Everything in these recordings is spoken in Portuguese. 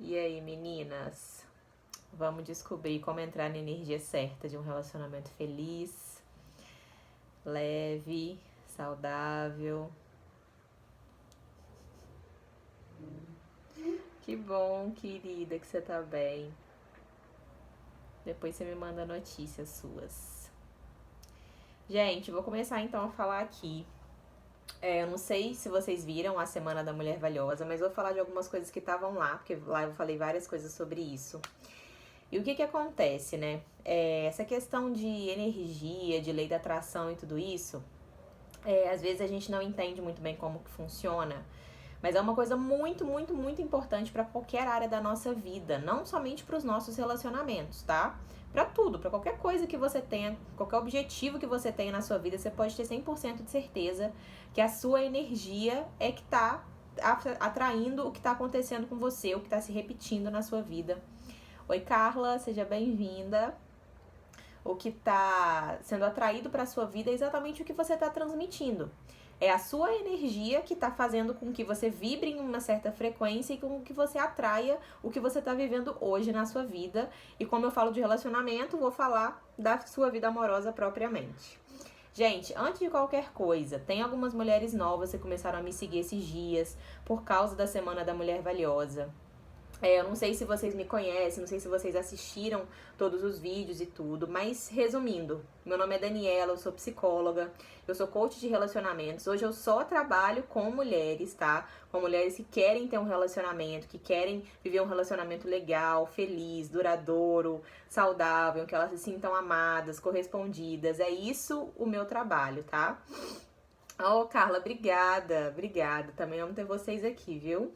E aí, meninas? Vamos descobrir como entrar na energia certa de um relacionamento feliz, leve, saudável. Que bom, querida, que você tá bem. Depois você me manda notícias suas. Gente, vou começar então a falar aqui. Eu não sei se vocês viram a Semana da Mulher Valiosa, mas vou falar de algumas coisas que estavam lá, porque lá eu falei várias coisas sobre isso. E o que acontece, né? Essa questão de energia, de lei da atração e tudo isso, às vezes a gente não entende muito bem como que funciona, mas é uma coisa muito, muito, muito importante para qualquer área da nossa vida, não somente para os nossos relacionamentos, tá? Para tudo, para qualquer coisa que você tenha, qualquer objetivo que você tenha na sua vida, você pode ter 100% de certeza que a sua energia é que tá atraindo o que tá acontecendo com você, o que tá se repetindo na sua vida. Oi, Carla, seja bem-vinda. O que está sendo atraído para a sua vida é exatamente o que você está transmitindo. É a sua energia que está fazendo com que você vibre em uma certa frequência e com que você atraia o que você está vivendo hoje na sua vida. E como eu falo de relacionamento, vou falar da sua vida amorosa propriamente. Gente, antes de qualquer coisa, tem algumas mulheres novas que começaram a me seguir esses dias por causa da Semana da Mulher Valiosa. Eu não sei se vocês me conhecem, não sei se vocês assistiram todos os vídeos e tudo, mas resumindo, meu nome é Daniela, eu sou psicóloga, eu sou coach de relacionamentos. Hoje eu só trabalho com mulheres, tá? Com mulheres que querem ter um relacionamento, que querem viver um relacionamento legal, feliz, duradouro, saudável, que elas se sintam amadas, correspondidas. É isso o meu trabalho, tá? Oh, Carla, obrigada. Também amo ter vocês aqui, viu?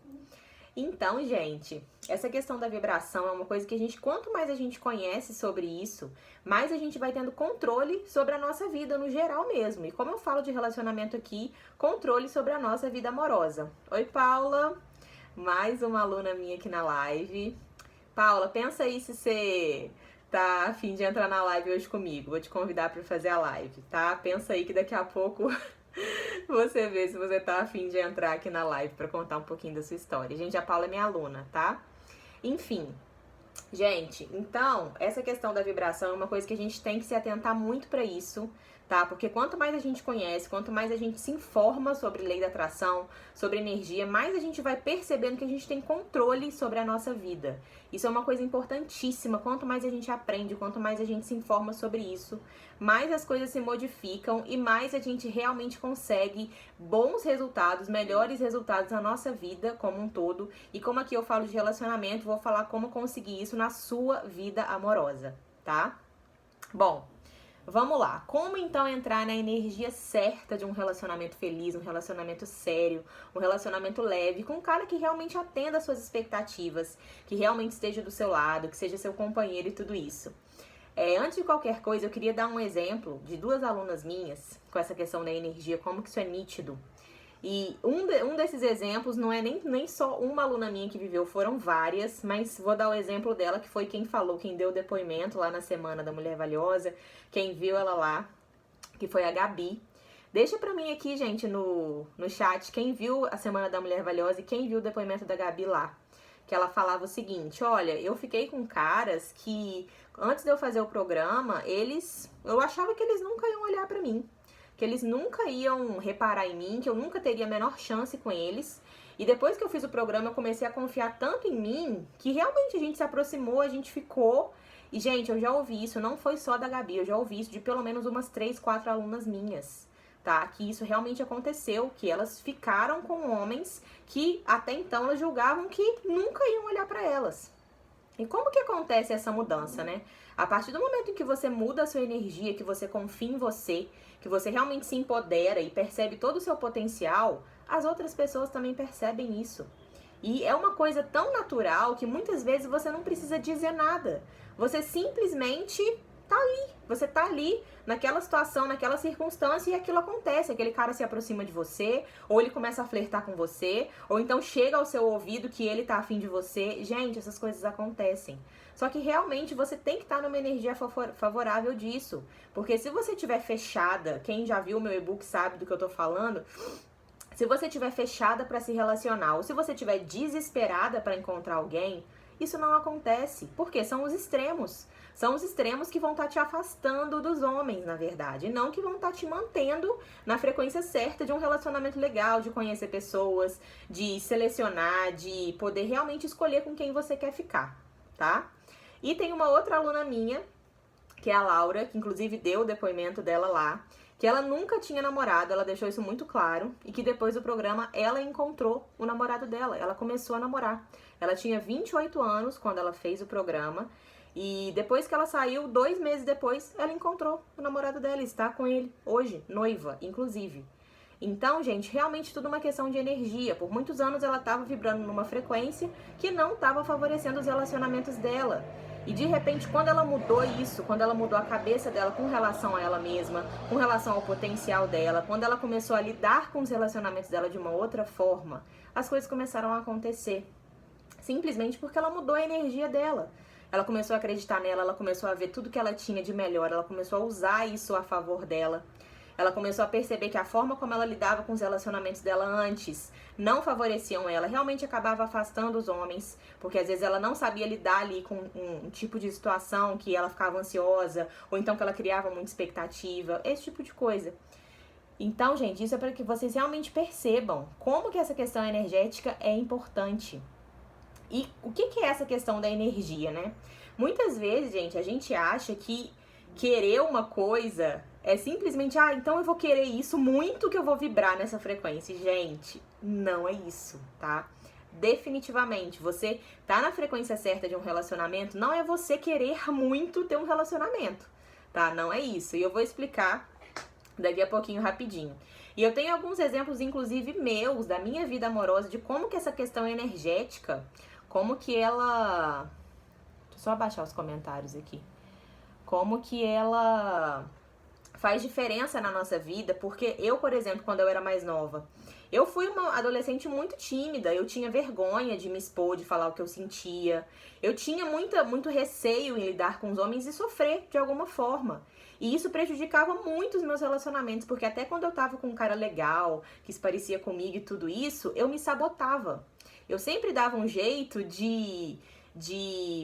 Então, gente, essa questão da vibração é uma coisa que quanto mais a gente conhece sobre isso, mais a gente vai tendo controle sobre a nossa vida no geral mesmo. E como eu falo de relacionamento aqui, controle sobre a nossa vida amorosa. Oi, Paula, mais uma aluna minha aqui na live. Paula, pensa aí se você tá a fim de entrar na live hoje comigo. Vou te convidar para fazer a live, tá? Pensa aí que daqui a pouco você vê se você tá afim de entrar aqui na live pra contar um pouquinho da sua história. Gente, a Paula é minha aluna, tá? Enfim, gente, então, essa questão da vibração é uma coisa que a gente tem que se atentar muito pra isso, tá? Porque quanto mais a gente conhece, quanto mais a gente se informa sobre lei da atração, sobre energia, mais a gente vai percebendo que a gente tem controle sobre a nossa vida. Isso é uma coisa importantíssima. Quanto mais a gente aprende, quanto mais a gente se informa sobre isso, mais as coisas se modificam e mais a gente realmente consegue bons resultados, melhores resultados na nossa vida como um todo. E como aqui eu falo de relacionamento, vou falar como conseguir isso na sua vida amorosa, tá? Bom, vamos lá. Como então entrar na energia certa de um relacionamento feliz, um relacionamento sério, um relacionamento leve, com um cara que realmente atenda às suas expectativas, que realmente esteja do seu lado, que seja seu companheiro e tudo isso. Antes de qualquer coisa, eu queria dar um exemplo de duas alunas minhas, com essa questão da energia, como que isso é nítido. E um desses exemplos não é nem só uma aluna minha que viveu, foram várias, mas vou dar o exemplo dela, que foi quem falou, quem deu o depoimento lá na Semana da Mulher Valiosa, quem viu ela lá, que foi a Gabi. Deixa pra mim aqui, gente, no chat, quem viu a Semana da Mulher Valiosa e quem viu o depoimento da Gabi lá. Que ela falava o seguinte: olha, eu fiquei com caras que antes de eu fazer o programa, eu achava que eles nunca iam olhar pra mim, que eles nunca iam reparar em mim, que eu nunca teria a menor chance com eles. E depois que eu fiz o programa, eu comecei a confiar tanto em mim, que realmente a gente se aproximou, a gente ficou. E, gente, eu já ouvi isso, não foi só da Gabi, eu já ouvi isso de pelo menos umas 3, 4 alunas minhas, tá? Que isso realmente aconteceu, que elas ficaram com homens que até então elas julgavam que nunca iam olhar pra elas. E como que acontece essa mudança, né? A partir do momento em que você muda a sua energia, que você confia em você, que você realmente se empodera e percebe todo o seu potencial, as outras pessoas também percebem isso. E é uma coisa tão natural que muitas vezes você não precisa dizer nada. Você simplesmente tá ali. Você tá ali naquela situação, naquela circunstância e aquilo acontece. Aquele cara se aproxima de você, ou ele começa a flertar com você, ou então chega ao seu ouvido que ele tá afim de você. Gente, essas coisas acontecem. Só que realmente você tem que estar numa energia favorável disso. Porque se você estiver fechada, quem já viu o meu e-book sabe do que eu tô falando, Se você estiver fechada para se relacionar, ou se você estiver desesperada para encontrar alguém, isso não acontece. Porque são os extremos. São os extremos que vão estar te afastando dos homens, na verdade. E não que vão estar te mantendo na frequência certa de um relacionamento legal, de conhecer pessoas, de selecionar, de poder realmente escolher com quem você quer ficar, tá? E tem uma outra aluna minha, que é a Laura, que inclusive deu o depoimento dela lá, que ela nunca tinha namorado, ela deixou isso muito claro, e que depois do programa ela encontrou o namorado dela, ela começou a namorar. Ela tinha 28 anos quando ela fez o programa, e depois que ela saiu, 2 meses depois, ela encontrou o namorado dela, está com ele hoje, noiva, inclusive. Então, gente, realmente tudo uma questão de energia. Por muitos anos ela estava vibrando numa frequência que não estava favorecendo os relacionamentos dela. E de repente, quando ela mudou isso, quando ela mudou a cabeça dela com relação a ela mesma, com relação ao potencial dela, quando ela começou a lidar com os relacionamentos dela de uma outra forma, as coisas começaram a acontecer. Simplesmente porque ela mudou a energia dela. Ela começou a acreditar nela, ela começou a ver tudo que ela tinha de melhor, ela começou a usar isso a favor dela. Ela começou a perceber que a forma como ela lidava com os relacionamentos dela antes não favoreciam ela, realmente acabava afastando os homens, porque às vezes ela não sabia lidar ali com um tipo de situação que ela ficava ansiosa, ou então que ela criava muita expectativa, esse tipo de coisa. Então, gente, isso é para que vocês realmente percebam como que essa questão energética é importante. E o que é essa questão da energia, né? Muitas vezes, gente, a gente acha que querer uma coisa é simplesmente, então eu vou querer isso muito que eu vou vibrar nessa frequência. Gente, não é isso, tá? Definitivamente, você tá na frequência certa de um relacionamento, não é você querer muito ter um relacionamento, tá? Não é isso. E eu vou explicar daqui a pouquinho rapidinho. E eu tenho alguns exemplos, inclusive meus, da minha vida amorosa, de como que essa questão energética, como que ela... Deixa eu só abaixar os comentários aqui. Como que ela faz diferença na nossa vida, porque eu, por exemplo, quando eu era mais nova, eu fui uma adolescente muito tímida, eu tinha vergonha de me expor, de falar o que eu sentia, eu tinha muito receio em lidar com os homens e sofrer de alguma forma. E isso prejudicava muito os meus relacionamentos, porque até quando eu tava com um cara legal, que se parecia comigo e tudo isso, eu me sabotava. Eu sempre dava um jeito de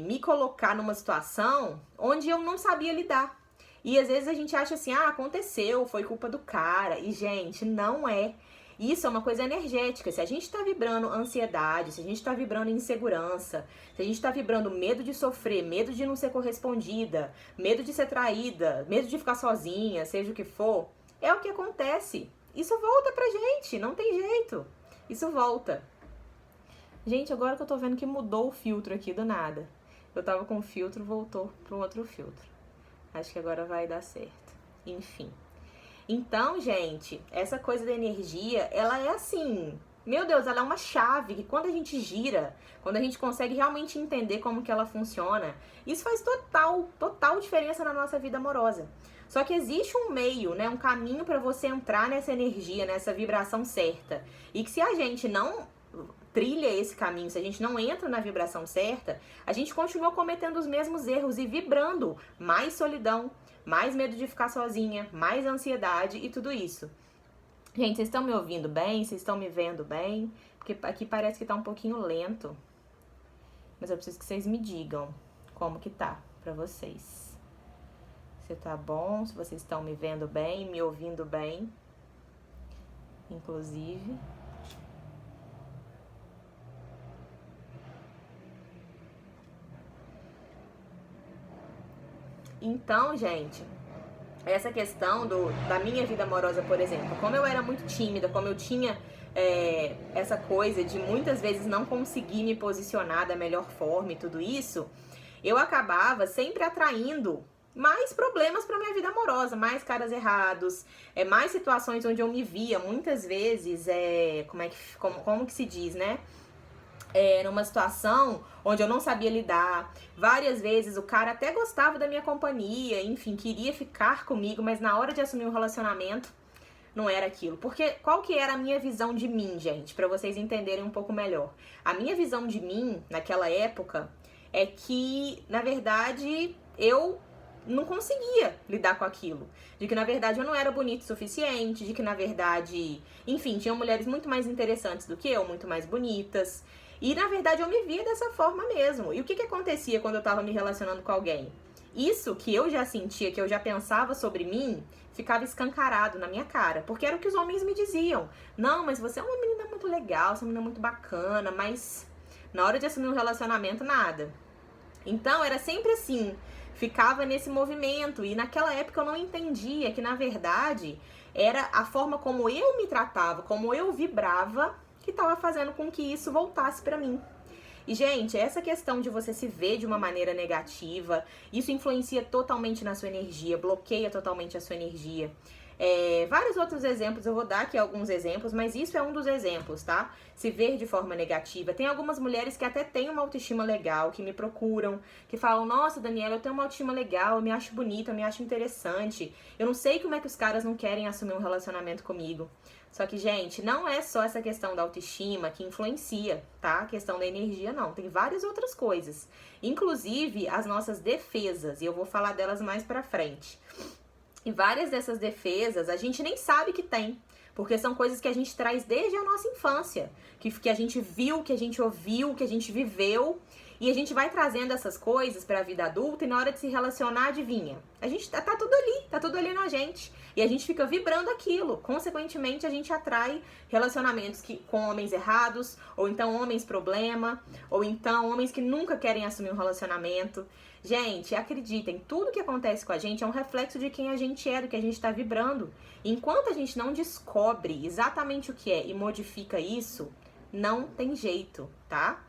me colocar numa situação onde eu não sabia lidar. E às vezes a gente acha assim, aconteceu, foi culpa do cara. E, gente, não é. Isso é uma coisa energética. Se a gente tá vibrando ansiedade, se a gente tá vibrando insegurança, se a gente tá vibrando medo de sofrer, medo de não ser correspondida, medo de ser traída, medo de ficar sozinha, seja o que for, é o que acontece. Isso volta pra gente, não tem jeito. Isso volta. Gente, agora que eu tô vendo que mudou o filtro aqui do nada. Eu tava com o filtro, voltou pro outro filtro. Acho que agora vai dar certo. Enfim. Então, gente, essa coisa da energia, ela é assim... Meu Deus, ela é uma chave que quando a gente gira, quando a gente consegue realmente entender como que ela funciona, isso faz total diferença na nossa vida amorosa. Só que existe um meio, né, um caminho para você entrar nessa energia, nessa vibração certa. E que se a gente não trilha esse caminho, se a gente não entra na vibração certa, a gente continua cometendo os mesmos erros e vibrando mais solidão, mais medo de ficar sozinha, mais ansiedade e tudo isso. Gente, vocês estão me ouvindo bem? Vocês estão me vendo bem? Porque aqui parece que tá um pouquinho lento. Mas eu preciso que vocês me digam como que tá pra vocês. Se tá bom, se vocês estão me vendo bem, me ouvindo bem. Inclusive... Então, gente, essa questão da minha vida amorosa, por exemplo, como eu era muito tímida, como eu tinha essa coisa de muitas vezes não conseguir me posicionar da melhor forma e tudo isso, eu acabava sempre atraindo mais problemas para minha vida amorosa, mais caras errados, mais situações onde eu me via muitas vezes, como que se diz, né? Numa situação onde eu não sabia lidar. Várias vezes o cara até gostava da minha companhia, enfim, queria ficar comigo, mas na hora de assumir um relacionamento, não era aquilo. Porque qual que era a minha visão de mim, gente? Pra vocês entenderem um pouco melhor. A minha visão de mim, naquela época, é que, na verdade, eu não conseguia lidar com aquilo. De que, na verdade, eu não era bonita o suficiente, de que, na verdade, enfim, tinham mulheres muito mais interessantes do que eu, muito mais bonitas. E, na verdade, eu me via dessa forma mesmo. E o que acontecia quando eu tava me relacionando com alguém? Isso que eu já sentia, que eu já pensava sobre mim, ficava escancarado na minha cara. Porque era o que os homens me diziam. Não, mas você é uma menina muito legal, você é uma menina muito bacana, mas na hora de assumir um relacionamento, nada. Então, era sempre assim, ficava nesse movimento. E naquela época eu não entendia que, na verdade, era a forma como eu me tratava, como eu vibrava, que estava fazendo com que isso voltasse pra mim. E, gente, essa questão de você se ver de uma maneira negativa, isso influencia totalmente na sua energia, bloqueia totalmente a sua energia. Vários outros exemplos, eu vou dar aqui alguns exemplos, mas isso é um dos exemplos, tá? Se ver de forma negativa. Tem algumas mulheres que até têm uma autoestima legal, que me procuram, que falam, nossa, Daniela, eu tenho uma autoestima legal, eu me acho bonita, eu me acho interessante. Eu não sei como é que os caras não querem assumir um relacionamento comigo. Só que, gente, não é só essa questão da autoestima que influencia, tá? A questão da energia, não. Tem várias outras coisas. Inclusive, as nossas defesas, e eu vou falar delas mais pra frente. E várias dessas defesas a gente nem sabe que tem, porque são coisas que a gente traz desde a nossa infância, que a gente viu, que a gente ouviu, que a gente viveu, e a gente vai trazendo essas coisas pra vida adulta e na hora de se relacionar, adivinha? A gente tá tudo ali na gente, e a gente fica vibrando aquilo. Consequentemente, a gente atrai relacionamentos com homens errados, ou então homens problema, ou então homens que nunca querem assumir um relacionamento. Gente, acreditem, tudo que acontece com a gente é um reflexo de quem a gente é, do que a gente tá vibrando. Enquanto a gente não descobre exatamente o que é e modifica isso, não tem jeito, tá?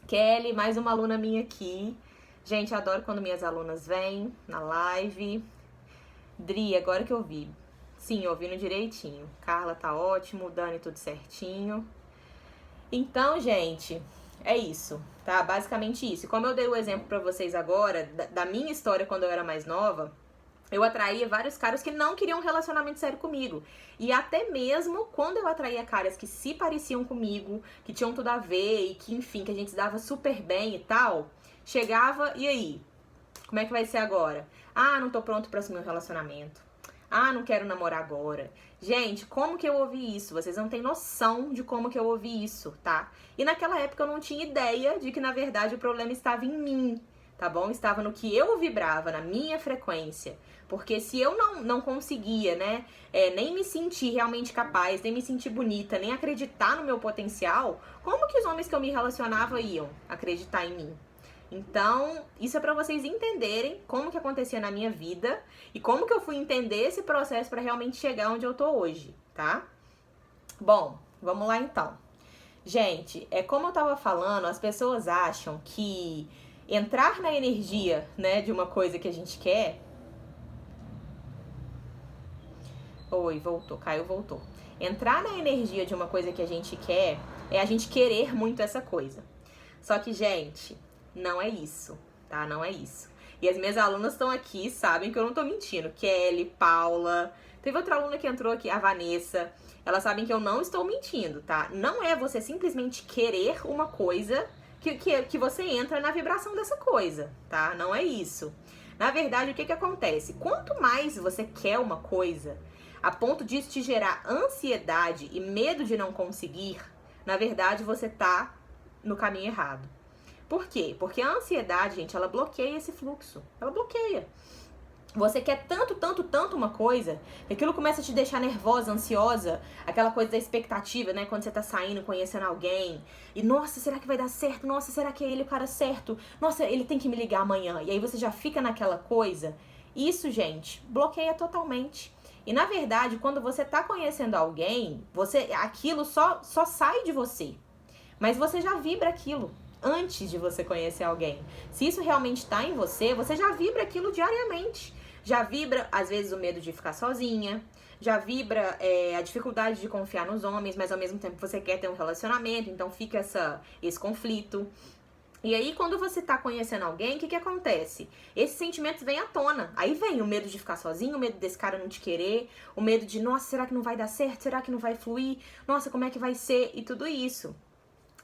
Kelly, mais uma aluna minha aqui. Gente, adoro quando minhas alunas vêm na live. Dri, agora que eu vi. Sim, ouvindo direitinho. Carla tá ótimo, Dani tudo certinho. Então, gente, é isso, tá? Basicamente isso. E como eu dei o exemplo pra vocês agora, da minha história quando eu era mais nova, eu atraía vários caras que não queriam um relacionamento sério comigo. E até mesmo quando eu atraía caras que se pareciam comigo, que tinham tudo a ver e que, enfim, que a gente se dava super bem e tal, chegava, e aí? Como é que vai ser agora? Ah, não tô pronto pra assumir um relacionamento. Ah, não quero namorar agora. Gente, como que eu ouvi isso? Vocês não têm noção de como que eu ouvi isso, tá? E naquela época eu não tinha ideia de que, na verdade, o problema estava em mim, tá bom? Estava no que eu vibrava, na minha frequência. Porque se eu não conseguia, né, nem me sentir realmente capaz, nem me sentir bonita, nem acreditar no meu potencial, como que os homens que eu me relacionava iam acreditar em mim? Então, isso é pra vocês entenderem como que acontecia na minha vida e como que eu fui entender esse processo pra realmente chegar onde eu tô hoje, tá? Bom, vamos lá então. Gente, como eu tava falando, as pessoas acham que entrar na energia, né, de uma coisa que a gente quer... Oi, voltou, Caio voltou. Entrar na energia de uma coisa que a gente quer é a gente querer muito essa coisa. Só que, gente, não é isso, tá? Não é isso. E as minhas alunas estão aqui, sabem que eu não tô mentindo. Kelly, Paula, teve outra aluna que entrou aqui, a Vanessa. Elas sabem que eu não estou mentindo, tá? Não é você simplesmente querer uma coisa que você entra na vibração dessa coisa, tá? Não é isso. Na verdade, o que acontece? Quanto mais você quer uma coisa, a ponto disso te gerar ansiedade e medo de não conseguir, na verdade, você tá no caminho errado. Por quê? Porque a ansiedade, gente, ela bloqueia esse fluxo. Ela bloqueia. Você quer tanto uma coisa, que aquilo começa a te deixar nervosa, ansiosa, aquela coisa da expectativa, né? Quando você tá saindo, conhecendo alguém, e nossa, será que vai dar certo? Nossa, será que é ele o cara certo? Nossa, ele tem que me ligar amanhã. E aí você já fica naquela coisa. Isso, gente, bloqueia totalmente. E na verdade, quando você tá conhecendo alguém, aquilo só sai de você. Mas você já vibra aquilo antes de você conhecer alguém. Se isso realmente tá em você, você já vibra aquilo diariamente. Já vibra, às vezes, o medo de ficar sozinha. Já vibra a dificuldade de confiar nos homens, mas ao mesmo tempo você quer ter um relacionamento, então fica esse conflito. E aí, quando você tá conhecendo alguém, o que acontece? Esses sentimentos vêm à tona. Aí vem o medo de ficar sozinho, o medo desse cara não te querer, o medo de, nossa, será que não vai dar certo? Será que não vai fluir? Nossa, como é que vai ser? E tudo isso.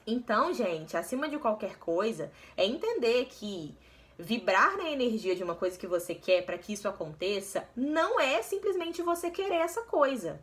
Então, gente, acima de qualquer coisa, é entender que vibrar na energia de uma coisa que você quer para que isso aconteça, não é simplesmente você querer essa coisa.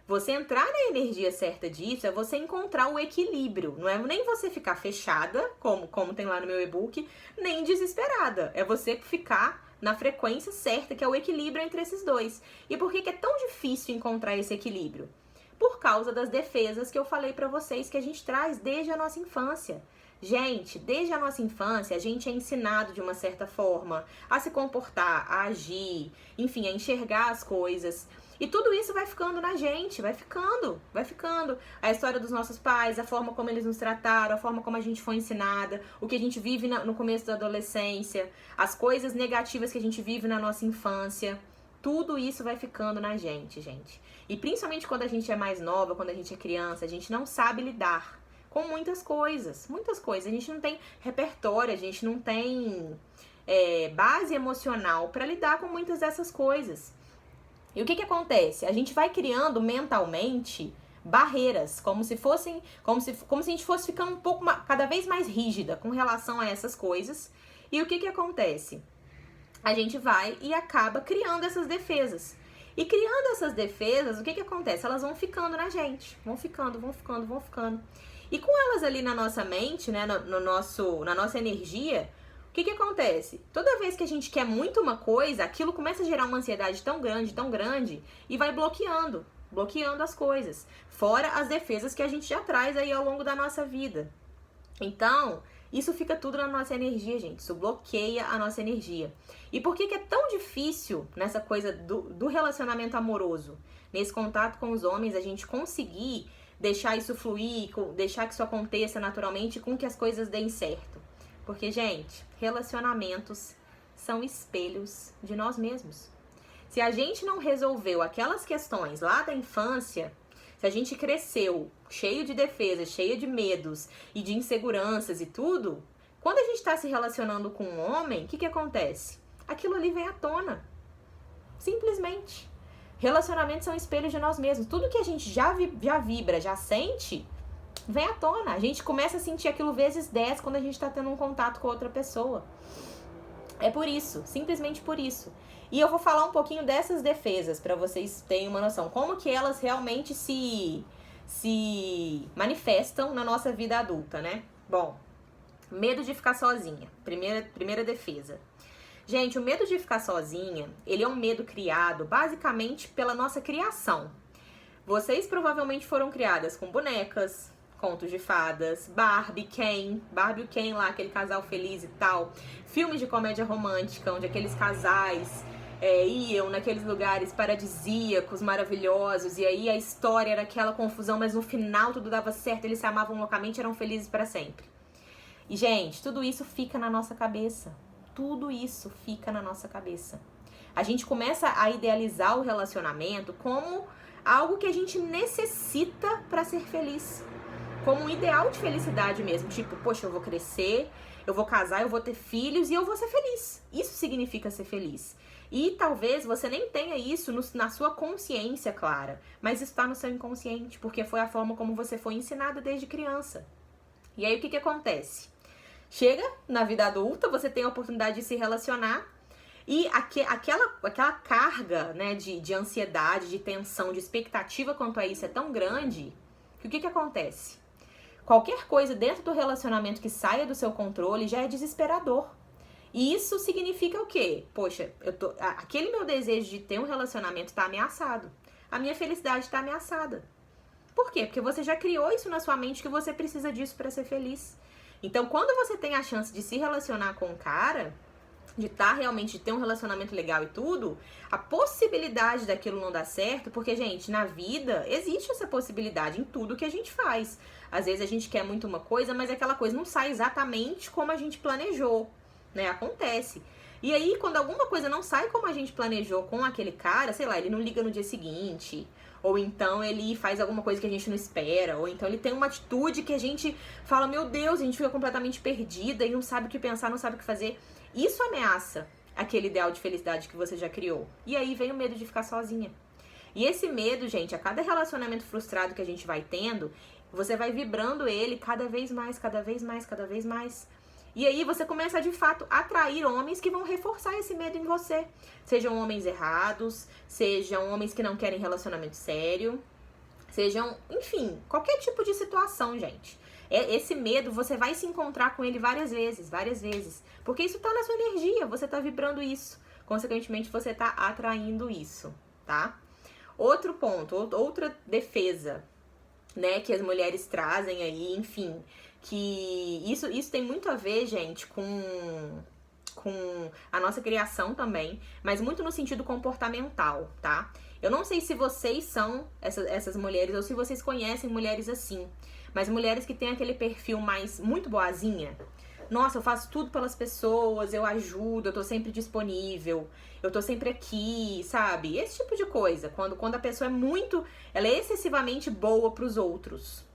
Você entrar na energia certa disso é você encontrar o equilíbrio. Não é nem você ficar fechada, como tem lá no meu e-book, nem desesperada. É você ficar na frequência certa, que é o equilíbrio entre esses dois. E por que é tão difícil encontrar esse equilíbrio? Por causa das defesas que eu falei pra vocês que a gente traz desde a nossa infância. Gente, desde a nossa infância, a gente é ensinado de uma certa forma a se comportar, a agir, enfim, a enxergar as coisas. E tudo isso vai ficando na gente, vai ficando. A história dos nossos pais, a forma como eles nos trataram, a forma como a gente foi ensinada, o que a gente vive no começo da adolescência, as coisas negativas que a gente vive na nossa infância. Tudo isso vai ficando na gente, gente. E principalmente quando a gente é mais nova, quando a gente é criança, a gente não sabe lidar com muitas coisas. A gente não tem repertório, a gente não tem base emocional para lidar com muitas dessas coisas. E o que acontece? A gente vai criando mentalmente barreiras, como se a gente fosse ficando um pouco, cada vez mais rígida com relação a essas coisas. E o que acontece? A gente vai e acaba criando essas defesas. E criando essas defesas, o que acontece? Elas vão ficando na gente, vão ficando. E com elas ali na nossa mente, né, na nossa energia, o que acontece? Toda vez que a gente quer muito uma coisa, aquilo começa a gerar uma ansiedade tão grande, e vai bloqueando as coisas. Fora as defesas que a gente já traz aí ao longo da nossa vida. Então, isso fica tudo na nossa energia, gente. Isso bloqueia a nossa energia. E por que é tão difícil nessa coisa do relacionamento amoroso? Nesse contato com os homens, a gente conseguir deixar isso fluir, deixar que isso aconteça naturalmente, com que as coisas deem certo. Porque, gente, relacionamentos são espelhos de nós mesmos. Se a gente não resolveu aquelas questões lá da infância, se a gente cresceu cheio de defesas, cheio de medos e de inseguranças e tudo, quando a gente está se relacionando com um homem, o que acontece? Aquilo ali vem à tona. Simplesmente. Relacionamentos são espelhos de nós mesmos. Tudo que a gente já vibra, já sente, vem à tona. A gente começa a sentir aquilo vezes 10 quando a gente está tendo um contato com outra pessoa. É por isso, simplesmente por isso. E eu vou falar um pouquinho dessas defesas para vocês terem uma noção. Como que elas realmente se manifestam na nossa vida adulta, né? Bom, medo de ficar sozinha. Primeira defesa. Gente, o medo de ficar sozinha, ele é um medo criado basicamente pela nossa criação. Vocês provavelmente foram criadas com bonecas, contos de fadas, Barbie e Ken lá, aquele casal feliz e tal. Filmes de comédia romântica, onde aqueles casais iam naqueles lugares paradisíacos, maravilhosos, e aí a história era aquela confusão, mas no final tudo dava certo, eles se amavam loucamente, eram felizes para sempre. E, gente, tudo isso fica na nossa cabeça. Tudo isso fica na nossa cabeça. A gente começa a idealizar o relacionamento como algo que a gente necessita para ser feliz. Como um ideal de felicidade mesmo. Tipo, poxa, eu vou crescer, eu vou casar, eu vou ter filhos e eu vou ser feliz. Isso significa ser feliz. E talvez você nem tenha isso na sua consciência clara, mas está no seu inconsciente, porque foi a forma como você foi ensinada desde criança. E aí o que acontece? Chega na vida adulta, você tem a oportunidade de se relacionar e aquela carga, né, de ansiedade, de tensão, de expectativa quanto a isso é tão grande que o que acontece? Qualquer coisa dentro do relacionamento que saia do seu controle já é desesperador. E isso significa o quê? Poxa, aquele meu desejo de ter um relacionamento está ameaçado. A minha felicidade está ameaçada. Por quê? Porque você já criou isso na sua mente que você precisa disso para ser feliz. Então, quando você tem a chance de se relacionar com um cara, de ter um relacionamento legal e tudo, a possibilidade daquilo não dar certo, porque, gente, na vida existe essa possibilidade em tudo que a gente faz. Às vezes a gente quer muito uma coisa, mas aquela coisa não sai exatamente como a gente planejou, né? Acontece. E aí, quando alguma coisa não sai como a gente planejou com aquele cara, sei lá, ele não liga no dia seguinte, ou então ele faz alguma coisa que a gente não espera, ou então ele tem uma atitude que a gente fala, meu Deus, a gente fica completamente perdida e não sabe o que pensar, não sabe o que fazer. Isso ameaça aquele ideal de felicidade que você já criou. E aí vem o medo de ficar sozinha. E esse medo, gente, a cada relacionamento frustrado que a gente vai tendo, você vai vibrando ele cada vez mais. E aí você começa, de fato, a atrair homens que vão reforçar esse medo em você. Sejam homens errados, sejam homens que não querem relacionamento sério, sejam, enfim, qualquer tipo de situação, gente. Esse medo, você vai se encontrar com ele várias vezes. Porque isso tá na sua energia, você tá vibrando isso. Consequentemente, você tá atraindo isso, tá? Outro ponto, outra defesa, né, que as mulheres trazem aí, enfim, que isso tem muito a ver, gente, com a nossa criação também, mas muito no sentido comportamental, tá? Eu não sei se vocês são essas mulheres ou se vocês conhecem mulheres assim, mas mulheres que têm aquele perfil mais muito boazinha. Nossa, eu faço tudo pelas pessoas, eu ajudo, eu tô sempre disponível, eu tô sempre aqui, sabe? Esse tipo de coisa, quando a pessoa ela é excessivamente boa pros outros.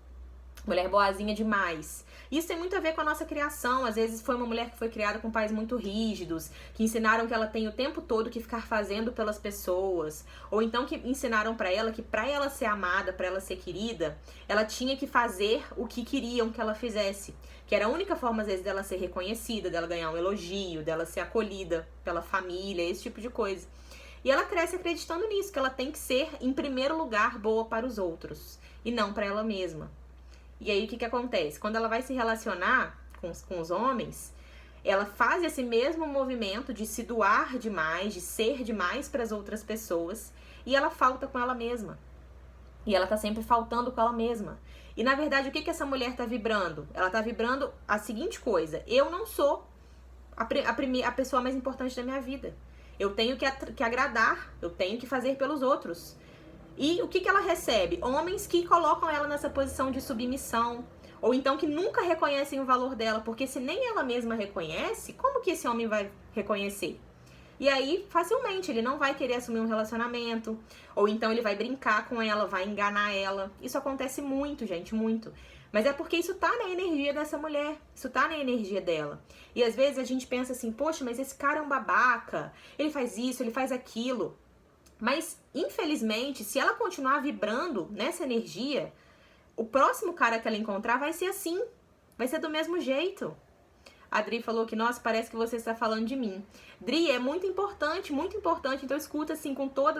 Mulher boazinha demais. Isso tem muito a ver com a nossa criação. Às vezes foi uma mulher que foi criada com pais muito rígidos, que ensinaram que ela tem o tempo todo que ficar fazendo pelas pessoas, ou então que ensinaram pra ela que pra ela ser amada, pra ela ser querida, ela tinha que fazer o que queriam que ela fizesse, que era a única forma às vezes dela ser reconhecida, dela ganhar um elogio, dela ser acolhida pela família, esse tipo de coisa. E ela cresce acreditando nisso, que ela tem que ser em primeiro lugar boa para os outros e não pra ela mesma. E aí, o que acontece? Quando ela vai se relacionar com os homens, ela faz esse mesmo movimento de se doar demais, de ser demais para as outras pessoas, e ela falta com ela mesma. E ela tá sempre faltando com ela mesma. E, na verdade, o que essa mulher tá vibrando? Ela tá vibrando a seguinte coisa: eu não sou a pessoa mais importante da minha vida. Eu tenho que agradar, eu tenho que fazer pelos outros. E o que ela recebe? Homens que colocam ela nessa posição de submissão, ou então que nunca reconhecem o valor dela, porque se nem ela mesma reconhece, como que esse homem vai reconhecer? E aí, facilmente, ele não vai querer assumir um relacionamento, ou então ele vai brincar com ela, vai enganar ela. Isso acontece muito, gente, muito. Mas é porque isso tá na energia dessa mulher, isso tá na energia dela. E às vezes a gente pensa assim, poxa, mas esse cara é um babaca, ele faz isso, ele faz aquilo. Mas, infelizmente, se ela continuar vibrando nessa energia, o próximo cara que ela encontrar vai ser assim. Vai ser do mesmo jeito. A Dri falou que, nossa, parece que você está falando de mim. Dri, é muito importante, muito importante. Então, escuta, assim, com toda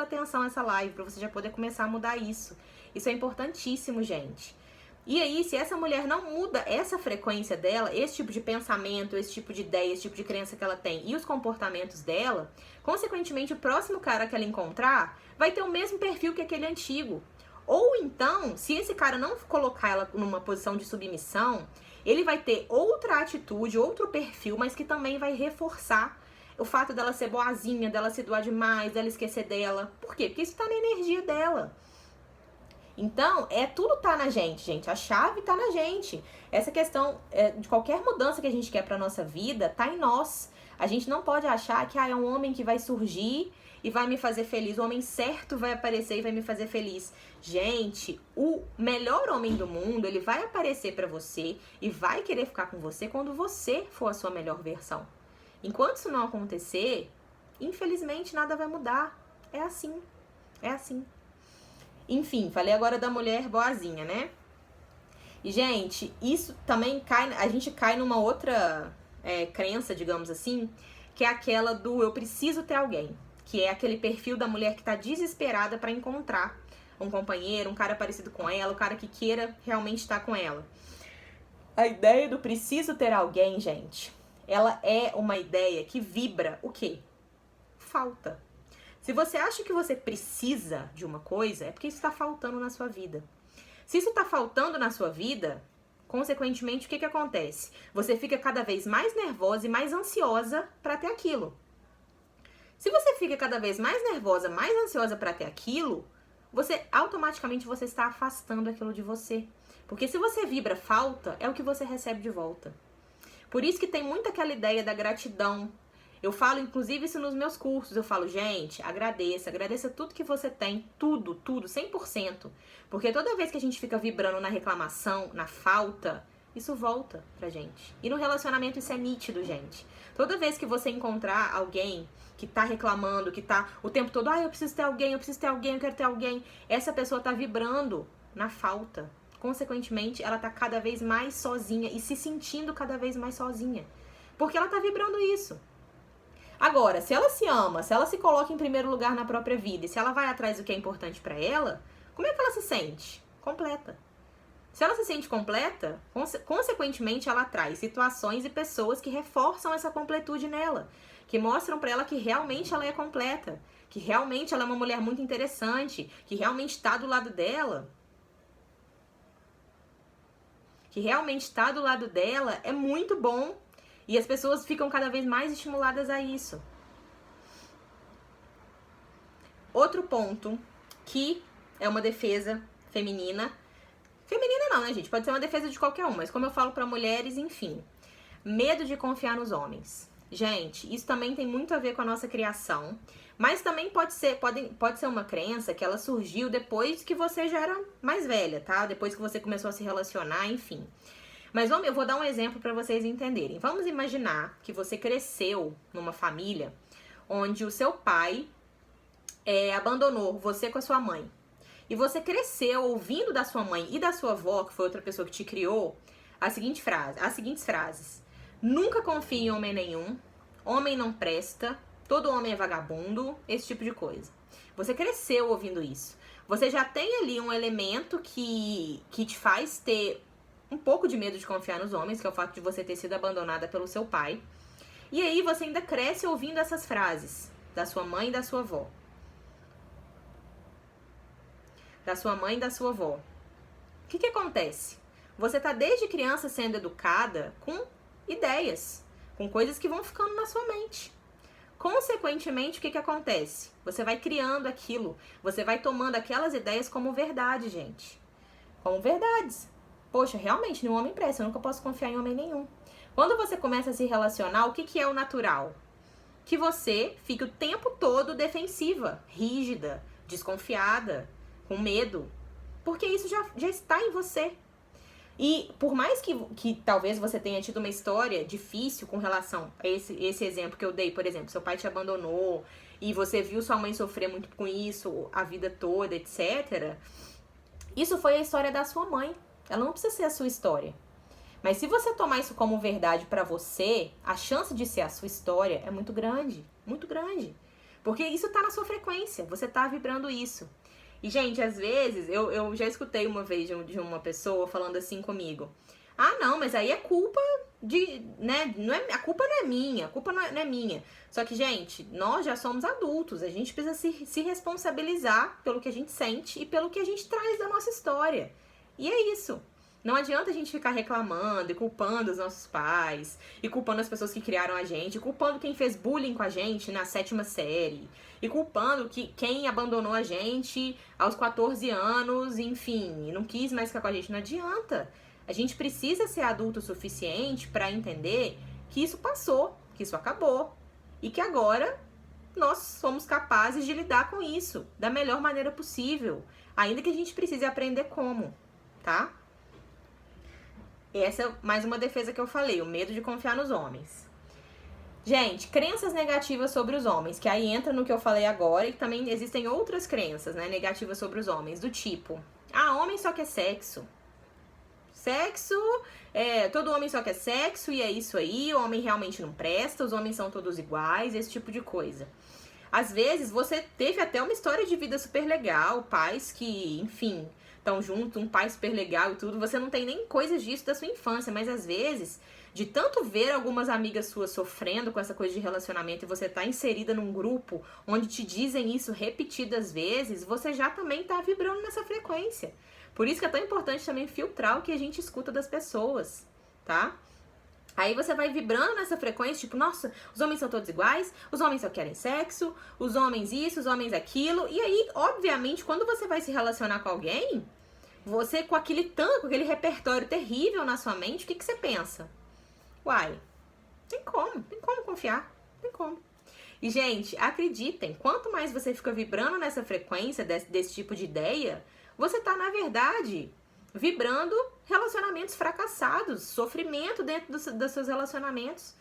atenção essa live, pra você já poder começar a mudar isso. Isso é importantíssimo, gente. E aí, se essa mulher não muda essa frequência dela, esse tipo de pensamento, esse tipo de ideia, esse tipo de crença que ela tem e os comportamentos dela, consequentemente, o próximo cara que ela encontrar vai ter o mesmo perfil que aquele antigo. Ou então, se esse cara não colocar ela numa posição de submissão, ele vai ter outra atitude, outro perfil, mas que também vai reforçar o fato dela ser boazinha, dela se doar demais, dela esquecer dela. Por quê? Porque isso tá na energia dela. Então, tudo tá na gente. A chave tá na gente. Essa questão de qualquer mudança que a gente quer pra nossa vida, tá em nós. A gente não pode achar que é um homem que vai surgir e vai me fazer feliz. O homem certo vai aparecer e vai me fazer feliz. Gente, o melhor homem do mundo, ele vai aparecer pra você e vai querer ficar com você quando você for a sua melhor versão. Enquanto isso não acontecer, infelizmente nada vai mudar. É assim. É assim. Enfim, falei agora da mulher boazinha, né? E, gente, isso também a gente cai numa outra crença, digamos assim, que é aquela do eu preciso ter alguém. Que é aquele perfil da mulher que tá desesperada pra encontrar um companheiro, um cara parecido com ela, um cara que queira realmente estar com ela. A ideia do preciso ter alguém, gente, ela é uma ideia que vibra o quê? Falta. Se você acha que você precisa de uma coisa, é porque isso está faltando na sua vida. Se isso está faltando na sua vida, consequentemente, o que acontece? Você fica cada vez mais nervosa e mais ansiosa para ter aquilo. Se você fica cada vez mais nervosa, mais ansiosa para ter aquilo, automaticamente você está afastando aquilo de você. Porque se você vibra falta, é o que você recebe de volta. Por isso que tem muito aquela ideia da gratidão. Eu falo, inclusive, isso nos meus cursos. Eu falo, gente, agradeça tudo que você tem. Tudo, 100%. Porque toda vez que a gente fica vibrando na reclamação, na falta, isso volta pra gente. E no relacionamento isso é nítido, gente. Toda vez que você encontrar alguém que tá reclamando, que tá o tempo todo, eu preciso ter alguém, eu quero ter alguém, essa pessoa tá vibrando na falta. consequentemente, ela tá cada vez mais sozinha e se sentindo cada vez mais sozinha. Porque ela tá vibrando isso. Agora, se ela se ama, se ela se coloca em primeiro lugar na própria vida e se ela vai atrás do que é importante pra ela, como é que ela se sente? Completa. Se ela se sente completa, consequentemente ela atrai situações e pessoas que reforçam essa completude nela, que mostram pra ela que realmente ela é completa, que realmente ela é uma mulher muito interessante, que realmente tá do lado dela. Que realmente tá do lado dela é muito bom. E as pessoas ficam cada vez mais estimuladas a isso. Outro ponto que é uma defesa feminina. Feminina não, né, gente? Pode ser uma defesa de qualquer um, mas como eu falo pra mulheres, enfim. Medo de confiar nos homens. Gente, isso também tem muito a ver com a nossa criação. Mas também pode ser uma crença que ela surgiu depois que você já era mais velha, tá? Depois que você começou a se relacionar, enfim. Mas eu vou dar um exemplo para vocês entenderem. Vamos imaginar que você cresceu numa família onde o seu pai abandonou você com a sua mãe. E você cresceu ouvindo da sua mãe e da sua avó, que foi outra pessoa que te criou, as seguintes frases. Nunca confie em homem nenhum, homem não presta, todo homem é vagabundo, esse tipo de coisa. Você cresceu ouvindo isso. Você já tem ali um elemento que te faz ter um pouco de medo de confiar nos homens, que é o fato de você ter sido abandonada pelo seu pai. E aí você ainda cresce ouvindo essas frases da sua mãe e da sua avó. Da sua mãe e da sua avó. O que acontece? Você tá desde criança sendo educada com ideias, com coisas que vão ficando na sua mente. Consequentemente, o que acontece? Você vai criando aquilo, você vai tomando aquelas ideias como verdade, gente. Como verdades. Poxa, realmente, nenhum homem presta, eu nunca posso confiar em homem nenhum. Quando você começa a se relacionar, o que é o natural? Que você fique o tempo todo defensiva, rígida, desconfiada, com medo. Porque isso já está em você. E por mais que talvez você tenha tido uma história difícil com relação a esse exemplo que eu dei, por exemplo, seu pai te abandonou e você viu sua mãe sofrer muito com isso a vida toda, etc. Isso foi a história da sua mãe. Ela não precisa ser a sua história. Mas se você tomar isso como verdade pra você, a chance de ser a sua história é muito grande. Muito grande. Porque isso tá na sua frequência. Você tá vibrando isso. E, gente, às vezes, eu já escutei uma vez de uma pessoa falando assim comigo. Ah, não, mas aí é culpa né? A culpa não é minha. A culpa não é minha. Só que, gente, nós já somos adultos. A gente precisa se responsabilizar pelo que a gente sente e pelo que a gente traz da nossa história. E é isso. Não adianta a gente ficar reclamando e culpando os nossos pais, e culpando as pessoas que criaram a gente, e culpando quem fez bullying com a gente na 7ª série, e culpando quem abandonou a gente aos 14 anos, enfim, e não quis mais ficar com a gente. Não adianta. A gente precisa ser adulto o suficiente para entender que isso passou, que isso acabou, e que agora nós somos capazes de lidar com isso da melhor maneira possível, ainda que a gente precise aprender como. Tá? Essa é mais uma defesa que eu falei, o medo de confiar nos homens. Gente, crenças negativas sobre os homens, que aí entra no que eu falei agora, e que também existem outras crenças, né, negativas sobre os homens, do tipo, homem só quer sexo. Todo homem só quer sexo e é isso aí, o homem realmente não presta, os homens são todos iguais, esse tipo de coisa. Às vezes você teve até uma história de vida super legal, pais que, enfim, estão juntos, um pai super legal e tudo, você não tem nem coisas disso da sua infância, mas às vezes, de tanto ver algumas amigas suas sofrendo com essa coisa de relacionamento e você tá inserida num grupo onde te dizem isso repetidas vezes, você já também tá vibrando nessa frequência. Por isso que é tão importante também filtrar o que a gente escuta das pessoas, tá? Aí você vai vibrando nessa frequência, tipo, nossa, os homens são todos iguais, os homens só querem sexo, os homens isso, os homens aquilo. E aí, obviamente, quando você vai se relacionar com alguém, você com aquele repertório terrível na sua mente, o que você pensa? Uai, tem como confiar, tem como. E, gente, acreditem, quanto mais você fica vibrando nessa frequência desse tipo de ideia, você tá, na verdade, vibrando relacionamentos fracassados, sofrimento dentro dos seus relacionamentos.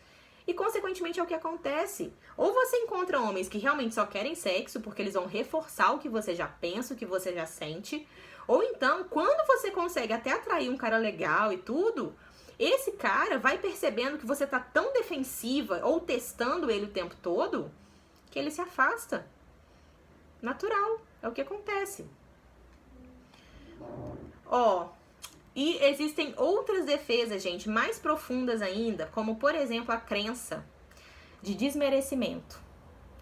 E, consequentemente, é o que acontece. Ou você encontra homens que realmente só querem sexo, porque eles vão reforçar o que você já pensa, o que você já sente. Ou então, quando você consegue até atrair um cara legal e tudo, esse cara vai percebendo que você tá tão defensiva ou testando ele o tempo todo, que ele se afasta. Natural, é o que acontece. Ó, e existem outras defesas, gente, mais profundas ainda, como, por exemplo, a crença de desmerecimento,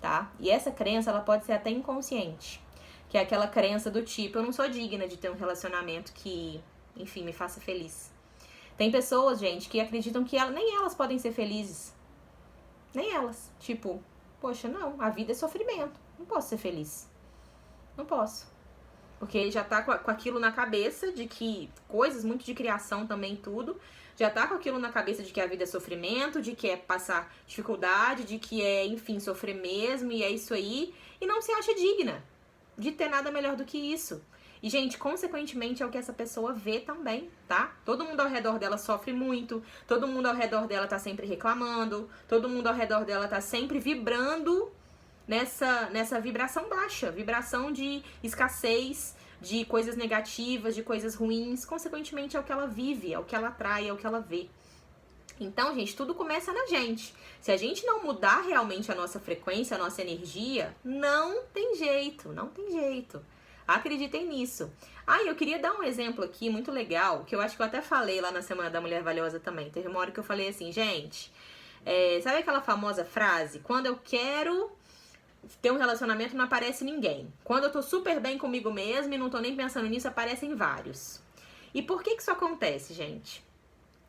tá? E essa crença, ela pode ser até inconsciente, que é aquela crença do tipo, eu não sou digna de ter um relacionamento que, enfim, me faça feliz. Tem pessoas, gente, que acreditam que nem elas podem ser felizes. Nem elas. Tipo, poxa, não, a vida é sofrimento, não posso ser feliz. Não posso. Porque já tá com aquilo na cabeça de que coisas muito de criação também, tudo. Já tá com aquilo na cabeça de que a vida é sofrimento, de que é passar dificuldade, de que é, enfim, sofrer mesmo, e é isso aí. E não se acha digna de ter nada melhor do que isso. E, gente, consequentemente é o que essa pessoa vê também, tá? Todo mundo ao redor dela sofre muito, todo mundo ao redor dela tá sempre reclamando, todo mundo ao redor dela tá sempre vibrando nessa vibração baixa, vibração de escassez, de coisas negativas, de coisas ruins. Consequentemente é o que ela vive, é o que ela atrai, é o que ela vê. Então, gente, tudo começa na gente. Se a gente não mudar realmente a nossa frequência, a nossa energia, não tem jeito, não tem jeito. Acreditem nisso. Ah, eu queria dar um exemplo aqui muito legal, que eu acho que eu até falei lá na Semana da Mulher Valiosa também. Teve uma hora que eu falei assim, gente, sabe aquela famosa frase? Quando eu quero ter um relacionamento, não aparece ninguém. Quando eu tô super bem comigo mesma e não tô nem pensando nisso, aparecem vários. E por que isso acontece, gente?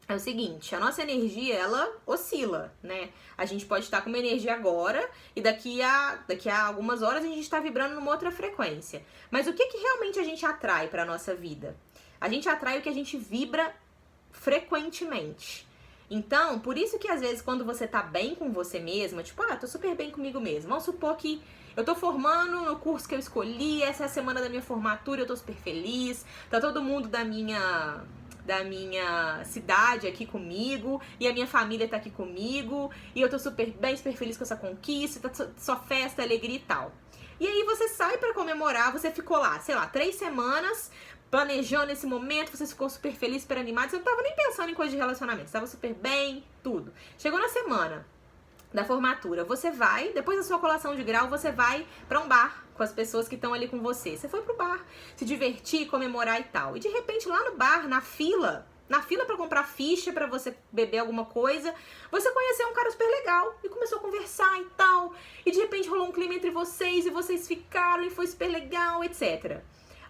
É o seguinte, a nossa energia, ela oscila, né? A gente pode estar com uma energia agora e daqui a algumas horas a gente está vibrando numa outra frequência. Mas o que realmente a gente atrai para a nossa vida? A gente atrai o que a gente vibra frequentemente. Então, por isso que às vezes quando você tá bem com você mesma, tipo, tô super bem comigo mesma. Vamos supor que eu tô formando no curso que eu escolhi, essa é a semana da minha formatura, eu tô super feliz, tá todo mundo da minha cidade aqui comigo, e a minha família tá aqui comigo, e eu tô super bem, super feliz com essa conquista, tá só festa, alegria e tal. E aí você sai pra comemorar, você ficou lá, sei lá, 3 semanas planejando esse momento, você ficou super feliz, super animado, você não tava nem pensando em coisa de relacionamento, você tava super bem, tudo. Chegou na semana da formatura, você vai, depois da sua colação de grau, você vai pra um bar com as pessoas que estão ali com você. Você foi pro bar se divertir, comemorar e tal. E de repente lá no bar, na fila pra comprar ficha pra você beber alguma coisa, você conheceu um cara super legal e começou a conversar e tal. E de repente rolou um clima entre vocês e vocês ficaram e foi super legal, etc.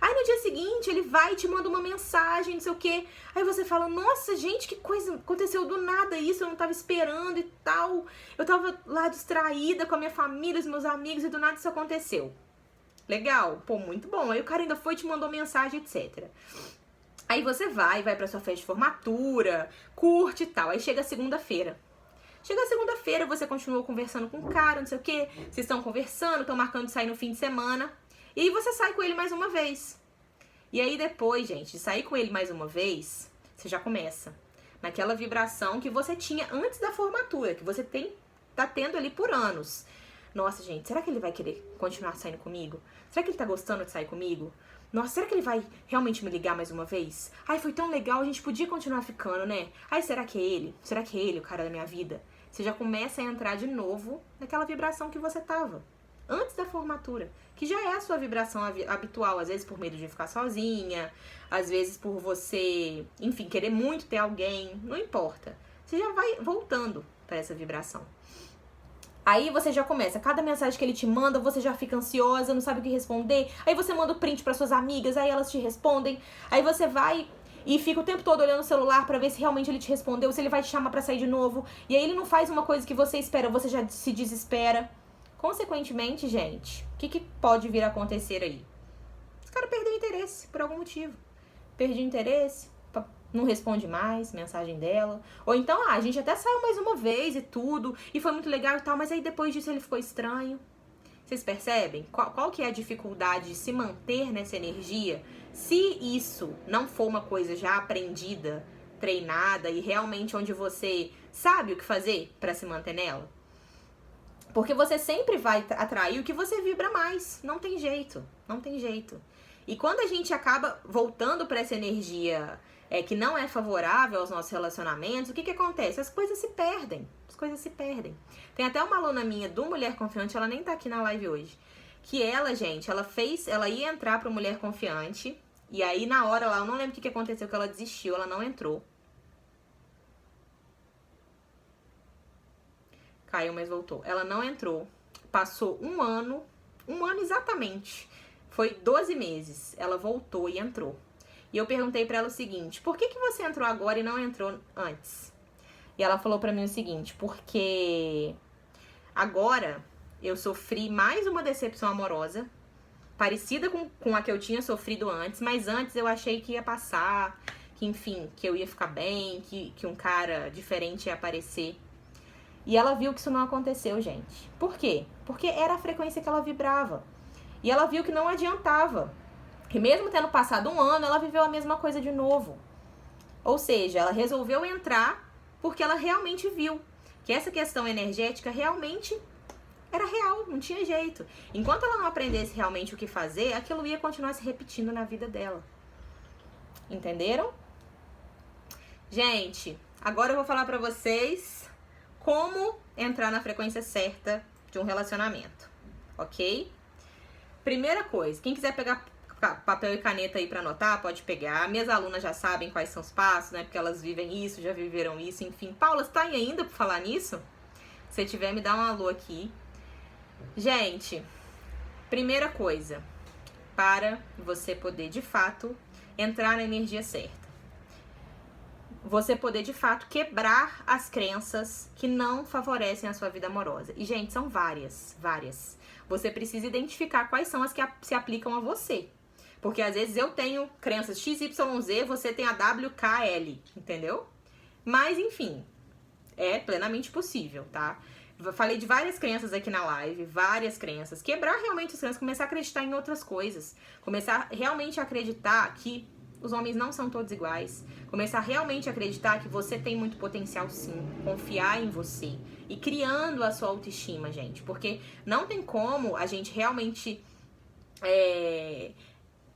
Aí no dia seguinte ele vai e te manda uma mensagem, não sei o quê. Aí você fala, nossa gente, que coisa, aconteceu do nada isso, eu não tava esperando e tal. Eu tava lá distraída com a minha família, os meus amigos e do nada isso aconteceu. Legal, pô, muito bom. Aí o cara ainda foi e te mandou mensagem, etc. Aí você vai pra sua festa de formatura, curte e tal. Aí chega a segunda-feira. Chega a segunda-feira, você continua conversando com o cara, não sei o quê. Vocês estão conversando, estão marcando de sair no fim de semana. E aí você sai com ele mais uma vez. E aí depois, gente, de sair com ele mais uma vez, você já começa naquela vibração que você tinha antes da formatura, que você tá tendo ali por anos. Nossa, gente, será que ele vai querer continuar saindo comigo? Será que ele tá gostando de sair comigo? Nossa, será que ele vai realmente me ligar mais uma vez? Ai, foi tão legal, a gente podia continuar ficando, né? Ai, será que é ele? Será que é ele o cara da minha vida? Você já começa a entrar de novo naquela vibração que você tava antes da formatura, que já é a sua vibração habitual, às vezes por medo de ficar sozinha, às vezes por você, enfim, querer muito ter alguém, não importa. Você já vai voltando para essa vibração. Aí você já começa, cada mensagem que ele te manda, você já fica ansiosa, não sabe o que responder. Aí você manda o print para suas amigas, aí elas te respondem. Aí você vai e fica o tempo todo olhando o celular pra ver se realmente ele te respondeu, se ele vai te chamar pra sair de novo. E aí ele não faz uma coisa que você espera, você já se desespera. Consequentemente, gente, o que pode vir a acontecer aí? Os caras perdeu interesse por algum motivo. Perdi interesse, não responde mais mensagem dela. Ou então, a gente até saiu mais uma vez e tudo, e foi muito legal e tal, mas aí depois disso ele ficou estranho. Vocês percebem? Qual que é a dificuldade de se manter nessa energia? Se isso não for uma coisa já aprendida, treinada e realmente onde você sabe o que fazer para se manter nela? Porque você sempre vai atrair o que você vibra mais. Não tem jeito, não tem jeito. E quando a gente acaba voltando para essa energia que não é favorável aos nossos relacionamentos, o que acontece? As coisas se perdem. As coisas se perdem. Tem até uma aluna minha do Mulher Confiante, ela nem tá aqui na live hoje, que ela, gente, ela ia entrar pro Mulher Confiante, e aí na hora lá, eu não lembro o que aconteceu, que ela desistiu, ela não entrou. Caiu, mas voltou. Ela não entrou. Passou um ano exatamente. Foi 12 meses. Ela voltou e entrou. E eu perguntei pra ela o seguinte: por que você entrou agora e não entrou antes? E ela falou pra mim o seguinte: porque agora eu sofri mais uma decepção amorosa, parecida com a que eu tinha sofrido antes, mas antes eu achei que ia passar, que enfim, que eu ia ficar bem, que um cara diferente ia aparecer. E ela viu que isso não aconteceu, gente. Por quê? Porque era a frequência que ela vibrava. E ela viu que não adiantava. Que mesmo tendo passado um ano, ela viveu a mesma coisa de novo. Ou seja, ela resolveu entrar porque ela realmente viu que essa questão energética realmente era real, não tinha jeito. Enquanto ela não aprendesse realmente o que fazer, aquilo ia continuar se repetindo na vida dela. Entenderam? Gente, agora eu vou falar pra vocês como entrar na frequência certa de um relacionamento, ok? Primeira coisa, quem quiser pegar papel e caneta aí pra anotar, pode pegar. Minhas alunas já sabem quais são os passos, né? Porque elas vivem isso, já viveram isso, enfim. Paula, você tá aí ainda pra falar nisso? Se tiver, me dá um alô aqui. Gente, primeira coisa, para você poder, de fato, entrar na energia certa. Você poder, de fato, quebrar as crenças que não favorecem a sua vida amorosa. E, gente, são várias. Você precisa identificar quais são as que se aplicam a você. Porque, às vezes, eu tenho crenças XYZ, você tem a WKL, entendeu? Mas, enfim, é plenamente possível, tá? Eu falei de várias crenças aqui na live, várias crenças. Quebrar realmente as crenças, começar a acreditar em outras coisas. Começar realmente a acreditar que os homens não são todos iguais. Começar realmente a acreditar que você tem muito potencial, sim. Confiar em você. E criando a sua autoestima, gente. Porque não tem como a gente realmente,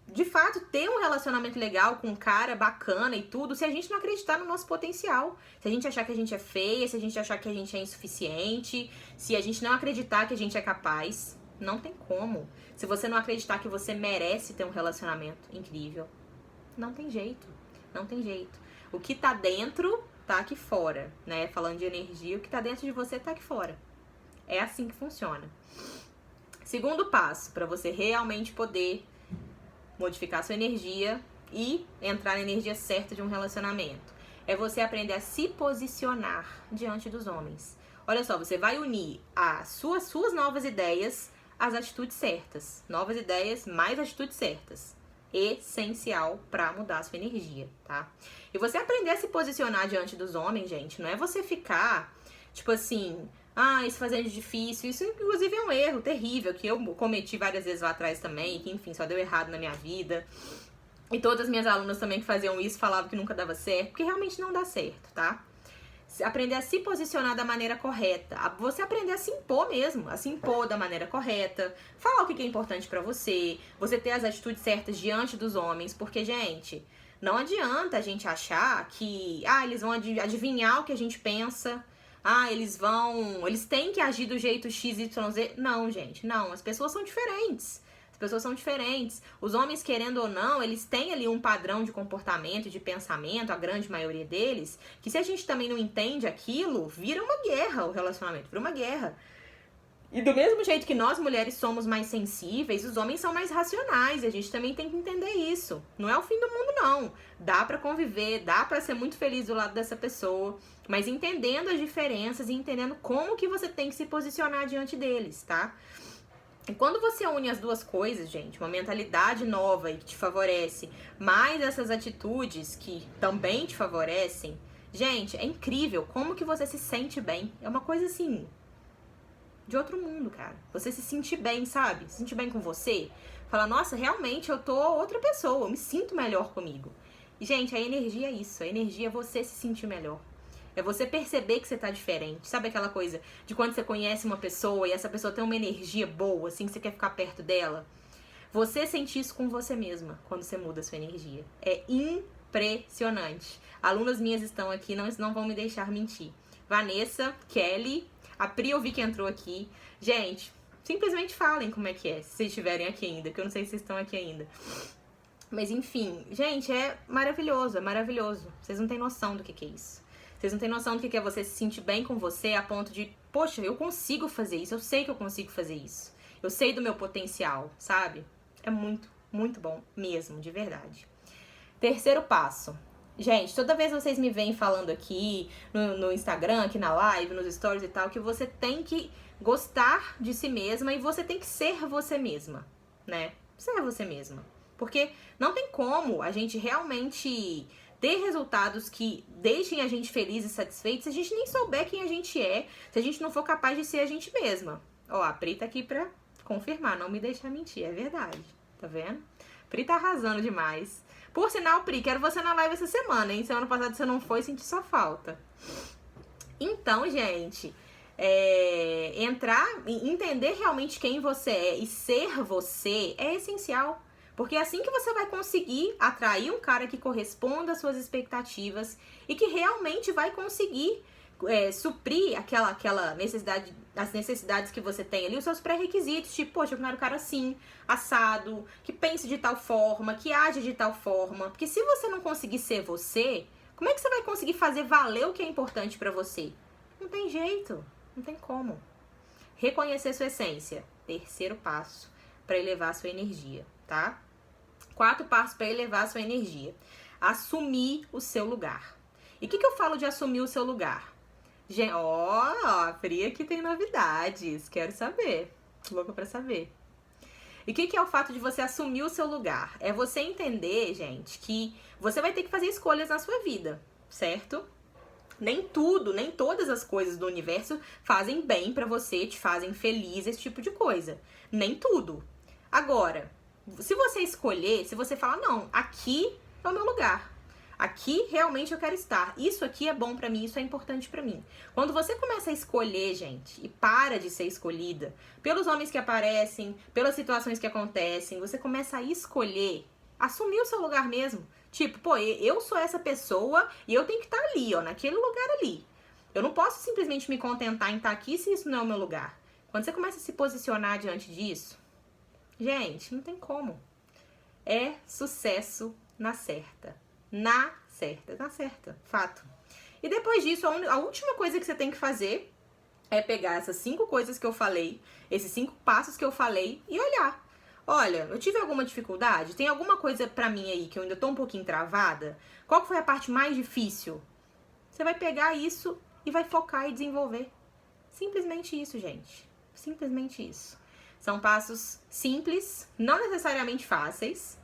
de fato, ter um relacionamento legal com um cara bacana e tudo, se a gente não acreditar no nosso potencial. Se a gente achar que a gente é feia, se a gente achar que a gente é insuficiente, se a gente não acreditar que a gente é capaz, não tem como. Se você não acreditar que você merece ter um relacionamento incrível, não tem jeito, não tem jeito. O que tá dentro, tá aqui fora, né? Falando de energia, o que tá dentro de você tá aqui fora. É assim que funciona. Segundo passo, para você realmente poder modificar sua energia e entrar na energia certa de um relacionamento, é você aprender a se posicionar diante dos homens. Olha só, você vai unir as suas novas ideias às atitudes certas. Novas ideias mais atitudes certas. Essencial pra mudar a sua energia, tá? E você aprender a se posicionar diante dos homens, gente, não é você ficar, tipo assim, isso fazendo difícil. Isso, inclusive, é um erro terrível, que eu cometi várias vezes lá atrás também, que, enfim, só deu errado na minha vida. E todas as minhas alunas também que faziam isso falavam que nunca dava certo, porque realmente não dá certo, tá? Aprender a se posicionar da maneira correta. Você aprender a se impor mesmo, a se impor da maneira correta. Falar o que é importante pra você. Você ter as atitudes certas diante dos homens. Porque, gente, não adianta a gente achar que eles vão adivinhar o que a gente pensa. Eles têm que agir do jeito XYZ. Não, gente, não. As pessoas são diferentes. Os homens, querendo ou não, eles têm ali um padrão de comportamento, de pensamento, a grande maioria deles, que se a gente também não entende aquilo, vira uma guerra o relacionamento, vira uma guerra. E do mesmo jeito que nós, mulheres, somos mais sensíveis, os homens são mais racionais, e a gente também tem que entender isso. Não é o fim do mundo, não. Dá pra conviver, dá pra ser muito feliz do lado dessa pessoa, mas entendendo as diferenças e entendendo como que você tem que se posicionar diante deles, tá? E quando você une as duas coisas, gente, uma mentalidade nova e que te favorece, mais essas atitudes que também te favorecem, gente, é incrível como que você se sente bem. É uma coisa assim, de outro mundo, cara. Você se sentir bem, sabe? Se sentir bem com você. Falar, nossa, realmente eu tô outra pessoa, eu me sinto melhor comigo. E, gente, a energia é isso. A energia é você se sentir melhor. É você perceber que você tá diferente. Sabe aquela coisa de quando você conhece uma pessoa e essa pessoa tem uma energia boa, assim, que você quer ficar perto dela? você sente isso com você mesma quando você muda a sua energia. É impressionante. Alunas minhas estão aqui, não vão me deixar mentir. Vanessa, Kelly, a Pri eu vi que entrou aqui. Gente, simplesmente falem como é que é, se vocês estiverem aqui ainda, que eu não sei se vocês estão aqui ainda. Mas enfim, gente, é maravilhoso, é maravilhoso. Vocês não têm noção do que é isso. Vocês não têm noção do que é você se sentir bem com você a ponto de, poxa, eu consigo fazer isso, eu sei que eu consigo fazer isso. Eu sei do meu potencial, sabe? É muito, muito bom mesmo, de verdade. Terceiro passo. Gente, toda vez vocês me veem falando aqui no Instagram, aqui na live, nos stories e tal, que você tem que gostar de si mesma e você tem que ser você mesma, né? Ser você mesma. Porque não tem como a gente realmente ter resultados que deixem a gente feliz e satisfeito se a gente nem souber quem a gente é, se a gente não for capaz de ser a gente mesma. Ó, a Pri tá aqui pra confirmar, não me deixar mentir, é verdade. Tá vendo? Pri tá arrasando demais. Por sinal, Pri, quero você na live essa semana, hein? Semana passada você não foi, senti sua falta. Então, gente, entender realmente quem você é e ser você é essencial. Porque é assim que você vai conseguir atrair um cara que corresponda às suas expectativas e que realmente vai conseguir suprir aquela necessidade, as necessidades que você tem ali, os seus pré-requisitos, tipo, poxa, eu quero um cara assim, assado, que pense de tal forma, que age de tal forma. Porque se você não conseguir ser você, como é que você vai conseguir fazer valer o que é importante pra você? Não tem jeito, não tem como. Reconhecer sua essência, terceiro passo para elevar a sua energia, tá? 4 passos para elevar a sua energia. Assumir o seu lugar. E o que eu falo de assumir o seu lugar? Gente, a Pri aqui tem novidades, quero saber, louca pra saber. E o que é o fato de você assumir o seu lugar? É você entender, gente, que você vai ter que fazer escolhas na sua vida, certo? Nem tudo, nem todas as coisas do universo fazem bem pra você, te fazem feliz, esse tipo de coisa. Nem tudo. Agora, se você escolher, se você falar, não, aqui é o meu lugar. Aqui realmente eu quero estar. Isso aqui é bom pra mim, isso é importante pra mim. Quando você começa a escolher, gente, e para de ser escolhida pelos homens que aparecem, pelas situações que acontecem, você começa a escolher, assumir o seu lugar mesmo. Tipo, pô, eu sou essa pessoa e eu tenho que estar ali, ó, naquele lugar ali. Eu não posso simplesmente me contentar em estar aqui se isso não é o meu lugar. Quando você começa a se posicionar diante disso, gente, não tem como. É sucesso na certa. Na certa, fato. E depois disso, a última coisa que você tem que fazer é pegar essas 5 coisas que eu falei, esses 5 passos que eu falei e olhar. Olha, eu tive alguma dificuldade? Tem alguma coisa pra mim aí que eu ainda tô um pouquinho travada? Qual foi a parte mais difícil? Você vai pegar isso e vai focar e desenvolver. Simplesmente isso, gente. Simplesmente isso. São passos simples, não necessariamente fáceis,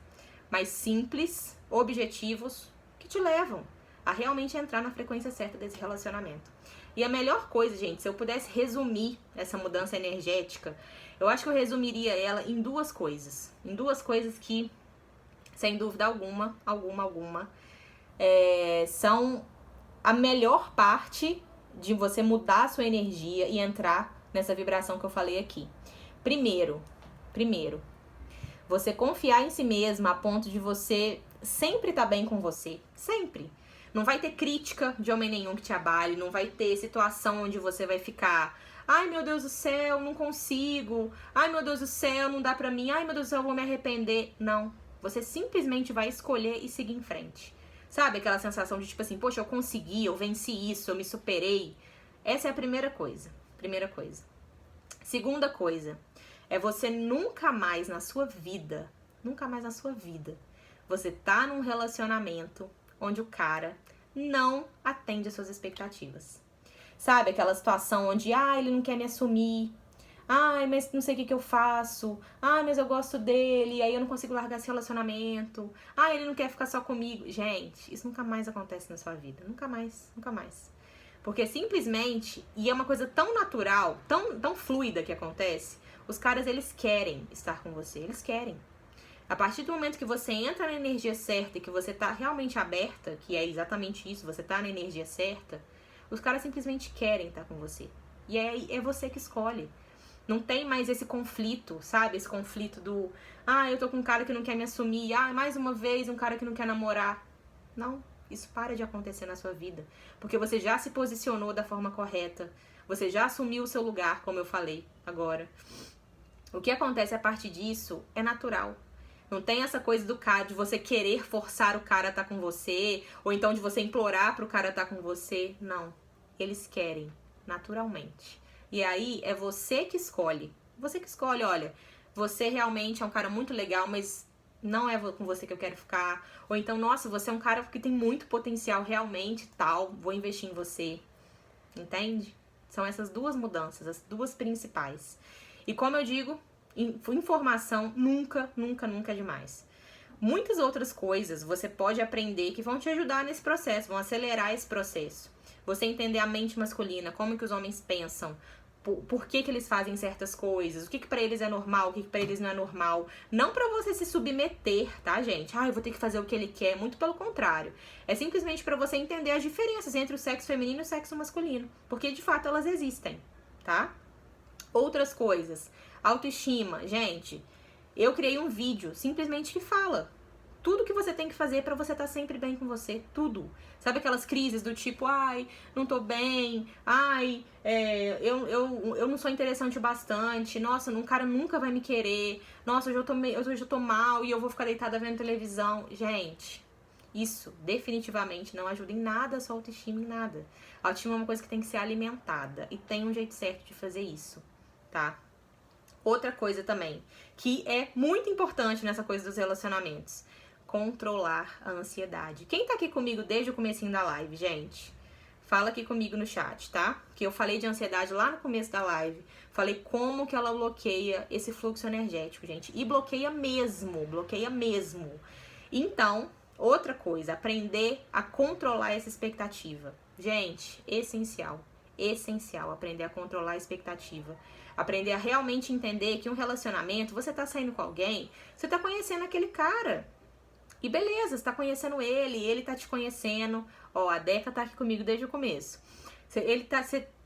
mas simples, objetivos, que te levam a realmente entrar na frequência certa desse relacionamento. E a melhor coisa, gente, se eu pudesse resumir essa mudança energética, eu acho que eu resumiria ela em 2 coisas. Em 2 coisas que, sem dúvida alguma, são a melhor parte de você mudar a sua energia e entrar nessa vibração que eu falei aqui. Primeiro, você confiar em si mesma a ponto de você sempre estar bem com você. Sempre. Não vai ter crítica de homem nenhum que te abale, não vai ter situação onde você vai ficar, ai meu Deus do céu, não consigo, ai meu Deus do céu, não dá pra mim, ai meu Deus do céu, eu vou me arrepender. Não. Você simplesmente vai escolher e seguir em frente. Sabe aquela sensação de tipo assim, poxa, eu consegui, eu venci isso, eu me superei. Essa é a primeira coisa. Segunda coisa, é você nunca mais na sua vida, você tá num relacionamento onde o cara não atende às suas expectativas. Sabe aquela situação onde, ele não quer me assumir, mas não sei o que eu faço, mas eu gosto dele, aí eu não consigo largar esse relacionamento, ele não quer ficar só comigo. Gente, isso nunca mais acontece na sua vida, nunca mais. Porque simplesmente, e é uma coisa tão natural, tão fluida que acontece, os caras, eles querem estar com você, eles querem. A partir do momento que você entra na energia certa e que você tá realmente aberta, que é exatamente isso, você tá na energia certa, os caras simplesmente querem estar com você. E é você que escolhe. Não tem mais esse conflito, sabe? Esse conflito do, eu tô com um cara que não quer me assumir, mais uma vez um cara que não quer namorar. Não, isso para de acontecer na sua vida, porque você já se posicionou da forma correta, você já assumiu o seu lugar, como eu falei agora. O que acontece a partir disso é natural. Não tem essa coisa do cara, de você querer forçar o cara a estar com você, ou então de você implorar pro cara estar com você. Não, eles querem, naturalmente. E aí é você que escolhe. Você que escolhe, olha, você realmente é um cara muito legal, mas não é com você que eu quero ficar. Ou então, nossa, você é um cara que tem muito potencial realmente, tal, vou investir em você. Entende? São essas duas mudanças, as duas principais. E como eu digo, informação nunca, nunca, nunca é demais. Muitas outras coisas você pode aprender que vão te ajudar nesse processo, vão acelerar esse processo. Você entender a mente masculina, como que os homens pensam, por que eles fazem certas coisas, o que pra eles é normal, o que pra eles não é normal. Não pra você se submeter, tá, gente? Eu vou ter que fazer o que ele quer. Muito pelo contrário. É simplesmente pra você entender as diferenças entre o sexo feminino e o sexo masculino. Porque, de fato, elas existem, tá? Outras coisas. Autoestima. Gente, eu criei um vídeo simplesmente que fala tudo que você tem que fazer pra você estar sempre bem com você. Tudo. Sabe aquelas crises do tipo, não tô bem, eu não sou interessante o bastante, nossa, um cara nunca vai me querer, nossa, hoje eu tô mal e eu vou ficar deitada vendo televisão. Gente, isso definitivamente não ajuda em nada a sua autoestima, em nada. A autoestima é uma coisa que tem que ser alimentada e tem um jeito certo de fazer isso, tá? Outra coisa também, que é muito importante nessa coisa dos relacionamentos. Controlar a ansiedade. Quem tá aqui comigo desde o comecinho da live, gente? Fala aqui comigo no chat, tá? Que eu falei de ansiedade lá no começo da live. Falei como que ela bloqueia esse fluxo energético, gente. E bloqueia mesmo, bloqueia mesmo. Então, outra coisa, aprender a controlar essa expectativa. Gente, essencial. Essencial aprender a controlar a expectativa. Aprender a realmente entender que um relacionamento, você tá saindo com alguém, você tá conhecendo aquele cara. E beleza, você tá conhecendo ele tá te conhecendo. A Deca tá aqui comigo desde o começo. Você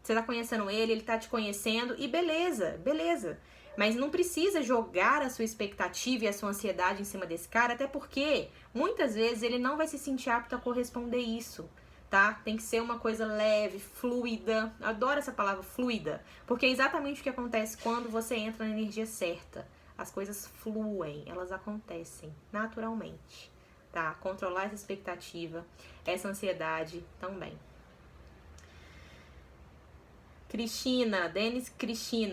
tá conhecendo ele tá te conhecendo e beleza, beleza. Mas não precisa jogar a sua expectativa e a sua ansiedade em cima desse cara, até porque muitas vezes ele não vai se sentir apto a corresponder isso, tá? Tem que ser uma coisa leve, fluida. Adoro essa palavra, fluida, porque é exatamente o que acontece quando você entra na energia certa. As coisas fluem, elas acontecem naturalmente, tá? Controlar essa expectativa, essa ansiedade também.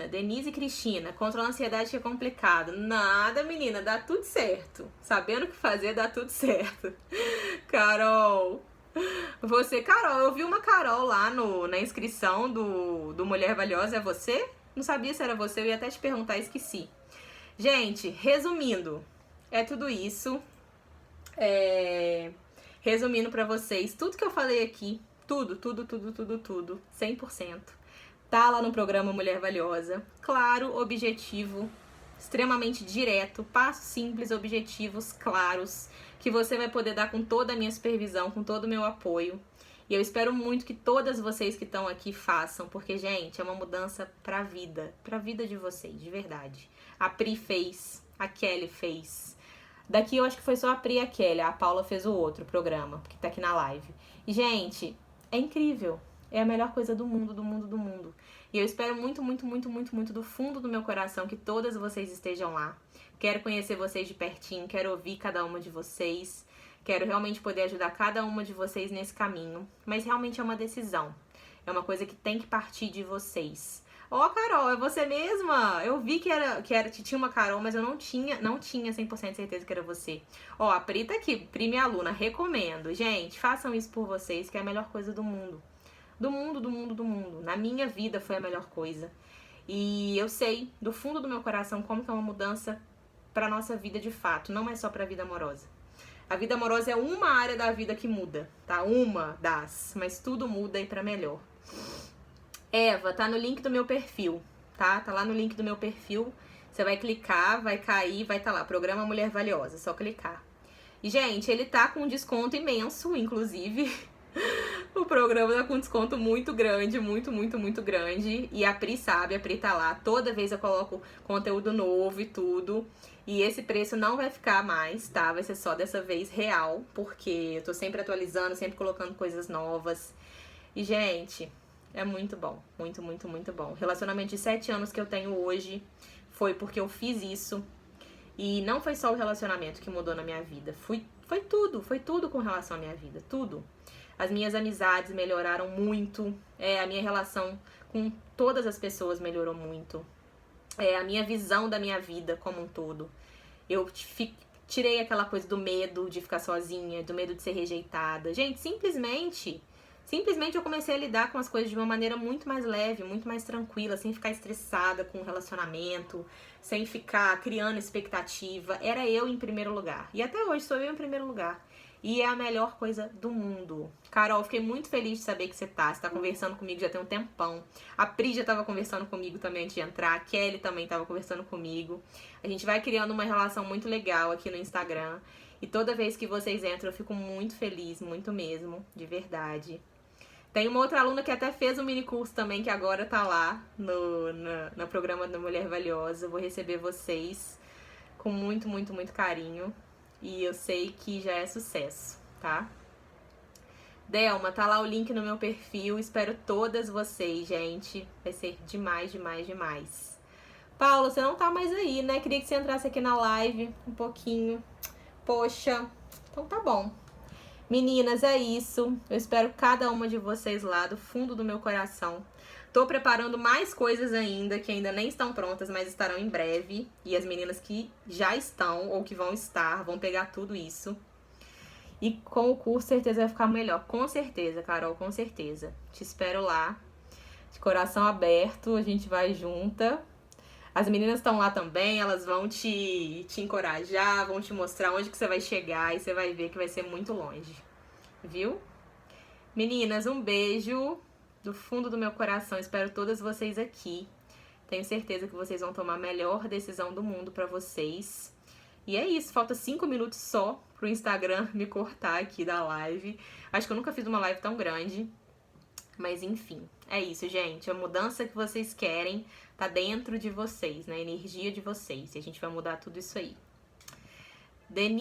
Denise e Cristina, controlar a ansiedade que é complicado. Nada, menina, dá tudo certo. Sabendo o que fazer, dá tudo certo. Carol, eu vi uma Carol lá na inscrição do Mulher Valiosa, é você? Não sabia se era você, eu ia até te perguntar, esqueci. Gente, resumindo, é tudo isso. Resumindo pra vocês, tudo que eu falei aqui, tudo, 100%, tá lá no programa Mulher Valiosa. Claro, objetivo, extremamente direto, passos simples, objetivos claros, que você vai poder dar com toda a minha supervisão, com todo o meu apoio. E eu espero muito que todas vocês que estão aqui façam, porque, gente, é uma mudança pra vida de vocês, de verdade. A Pri fez, a Kelly fez. Daqui eu acho que foi só a Pri e a Kelly, a Paula fez o outro programa, que tá aqui na live. E, gente, é incrível. É a melhor coisa do mundo, do mundo, do mundo. E eu espero muito, muito, muito, muito, muito do fundo do meu coração que todas vocês estejam lá. Quero conhecer vocês de pertinho, quero ouvir cada uma de vocês. Quero realmente poder ajudar cada uma de vocês nesse caminho. Mas realmente é uma decisão. É uma coisa que tem que partir de vocês. Carol, é você mesma? Eu vi que tinha uma Carol, mas eu não tinha 100% certeza que era você. A Pri tá aqui, Pri, minha aluna, recomendo. Gente, façam isso por vocês, que é a melhor coisa do mundo. Do mundo, do mundo, do mundo. Na minha vida foi a melhor coisa. E eu sei, do fundo do meu coração, como que é uma mudança pra nossa vida de fato. Não é só pra vida amorosa. A vida amorosa é uma área da vida que muda, tá? Uma das. Mas tudo muda e pra melhor. Eva, tá no link do meu perfil, tá? Tá lá no link do meu perfil. Você vai clicar, vai cair, vai tá lá. Programa Mulher Valiosa, só clicar. E, gente, ele tá com um desconto imenso, inclusive. O programa tá com desconto muito grande, muito grande. E a Pri sabe, a Pri tá lá. Toda vez eu coloco conteúdo novo e tudo. E esse preço não vai ficar mais, tá? Vai ser só dessa vez real, porque eu tô sempre atualizando, sempre colocando coisas novas. E, gente, é muito bom. Muito bom. Relacionamento de 7 anos que eu tenho hoje foi porque eu fiz isso. E não foi só o relacionamento que mudou na minha vida. Foi tudo com relação à minha vida. Tudo. As minhas amizades melhoraram muito. A minha relação com todas as pessoas melhorou muito. A minha visão da minha vida como um todo. Eu tirei aquela coisa do medo de ficar sozinha, do medo de ser rejeitada. Gente, simplesmente eu comecei a lidar com as coisas de uma maneira muito mais leve, muito mais tranquila, sem ficar estressada com o relacionamento, sem ficar criando expectativa. Era eu em primeiro lugar. E até hoje sou eu em primeiro lugar. E é a melhor coisa do mundo. Carol, fiquei muito feliz de saber que você tá conversando comigo já tem um tempão. A Pri já tava conversando comigo também antes de entrar. A Kelly também tava conversando comigo. A gente vai criando uma relação muito legal aqui no Instagram. E toda vez que vocês entram, eu fico muito feliz, muito mesmo, de verdade. Tem uma outra aluna que até fez um mini curso também, que agora tá lá no programa da Mulher Valiosa. Eu vou receber vocês com muito carinho. E eu sei que já é sucesso, tá? Delma, tá lá o link no meu perfil. Espero todas vocês, gente. Vai ser demais. Paulo, você não tá mais aí, né? Queria que você entrasse aqui na live um pouquinho. Poxa, então tá bom. Meninas, é isso. Eu espero cada uma de vocês lá do fundo do meu coração. Tô preparando mais coisas ainda, que ainda nem estão prontas, mas estarão em breve. E as meninas que já estão ou que vão estar, vão pegar tudo isso. E com o curso, certeza vai ficar melhor. Com certeza, Carol, com certeza. Te espero lá. De coração aberto, a gente vai junta. As meninas estão lá também, elas vão te encorajar, vão te mostrar onde que você vai chegar e você vai ver que vai ser muito longe. Viu? Meninas, um beijo do fundo do meu coração. Espero todas vocês aqui. Tenho certeza que vocês vão tomar a melhor decisão do mundo pra vocês. E é isso, falta 5 minutos só pro Instagram me cortar aqui da live. Acho que eu nunca fiz uma live tão grande. Mas enfim, é isso, gente. A mudança que vocês querem tá dentro de vocês, na energia de vocês. E a gente vai mudar tudo isso aí. Denise